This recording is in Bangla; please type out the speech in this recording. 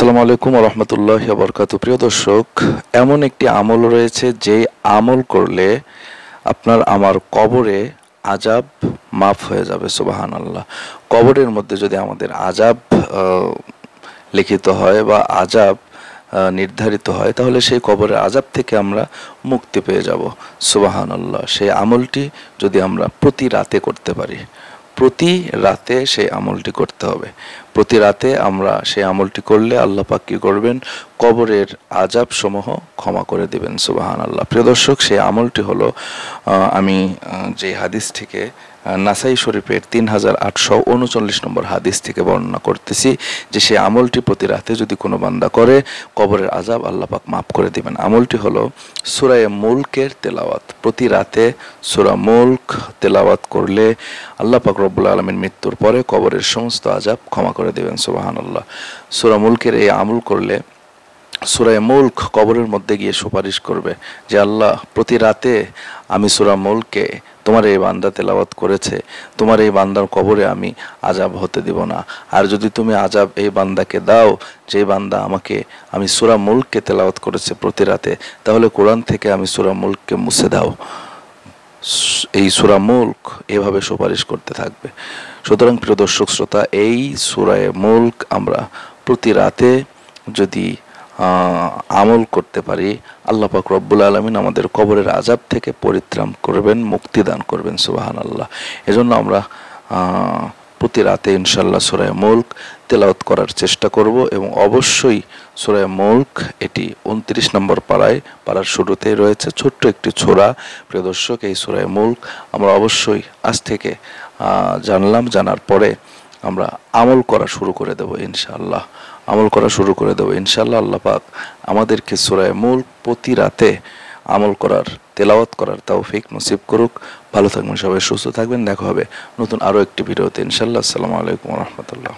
আসসালামু আলাইকুম ওয়া রাহমাতুল্লাহি ওয়া বারাকাতুহু। প্রিয় দর্শক, এমন একটি আমল রয়েছে যে আমল করলে আপনার আমার কবরে আযাব মাফ হয়ে যাবে। সুবহানাল্লাহ। কবরের মধ্যে যদি আমাদের আযাব লিখিত হয় বা আযাব নির্ধারিত হয়, তাহলে সেই কবরের আযাব থেকে আমরা মুক্তি পেয়ে যাব। সুবহানাল্লাহ। সেই আমলটি যদি আমরা প্রতি রাতে করতে পারি, প্রতি রাতে সেই আমলটি করতে হবে। প্রতি রাতে আমরা সেই আমলটি করলে আল্লাহ পাক কি করবেন? কবরের আযাব সমূহ ক্ষমা করে দিবেন। সুবহানাল্লাহ। প্রিয় দর্শক, সেই আমলটি হলো, আমি যে হাদিস থেকে নাসাই শরীফের 3839 নম্বর হাদিস থেকে বর্ণনা করতেছি, যে সেই আমলটি প্রতি রাতে যদি কোনো বান্দা করে, কবরের আযাব আল্লাহ পাক মাফ করে দিবেন। আমলটি হলো সূরা মুলকের তেলাওয়াত। প্রতি রাতে সূরা মুলক তেলাওয়াত করলে আল্লাহ পাক রব্বুল আলামিন মৃত্যুর পরে কবরের সমস্ত আযাব ক্ষমা করে দিবেন। সুবহানাল্লাহ। সূরা মুলকের এই আমল করলে সূরা মুলক কবরের মধ্যে গিয়ে সুপারিশ করবে যে, আল্লাহ, প্রতি রাতে আমি সূরা মুলকে তোমার এই বান্দা তেলাওয়াত করেছে, তোমার এই বান্দার কবরে আমি আযাব হতে দিব না। আর যদি তুমি আযাব এই বান্দাকে দাও, যে বান্দা আমি সূরা মুলককে তেলাওয়াত করেছে প্রতি রাতে, তাহলে কোরআন থেকে আমি সূরা মুলককে মুছে দাও। এই সূরা মুলক এভাবে সুপারিশ করতে থাকবে। সুতরাং প্রিয় দর্শক শ্রোতা, এই সূরা মুলক আমরা প্রতি রাতে যদি আমল করতে পারি, আল্লাহ পাক রব্বুল আলামিন আমাদের কবরের আযাব থেকে পরিত্রাণ করবেন, মুক্তি দান করবেন। সুবহানাল্লাহ। এজন্য আমরা প্রতি রাতে ইনশাআল্লাহ সূরা মুলক তেলাওয়াত করার চেষ্টা করব, এবং অবশ্যই সূরা মুলক এটি 29 নম্বর পারার শুরুতেই রয়েছে ছোট্ট একটি সূরা। প্রিয় দর্শক, এই সূরা মুলক আমরা অবশ্যই আজ থেকে জানার পরে আমরা আমল করা শুরু করে দেব ইনশাআল্লাহ। আমল করা শুরু করে দেব ইনশাআল্লাহ। আল্লাহ পাক আমাদেরকে সূরা মুলক প্রতি রাতে আমল করার, তেলাওয়াত করার তৌফিক নসিব করুক। ভালো থাকবেন সবাই, সুস্থ থাকবেন। দেখা হবে নতুন আরও একটি ভিডিওতে ইনশাআল্লাহ। আসসালামু আলাইকুম ওয়া রাহমাতুল্লাহ।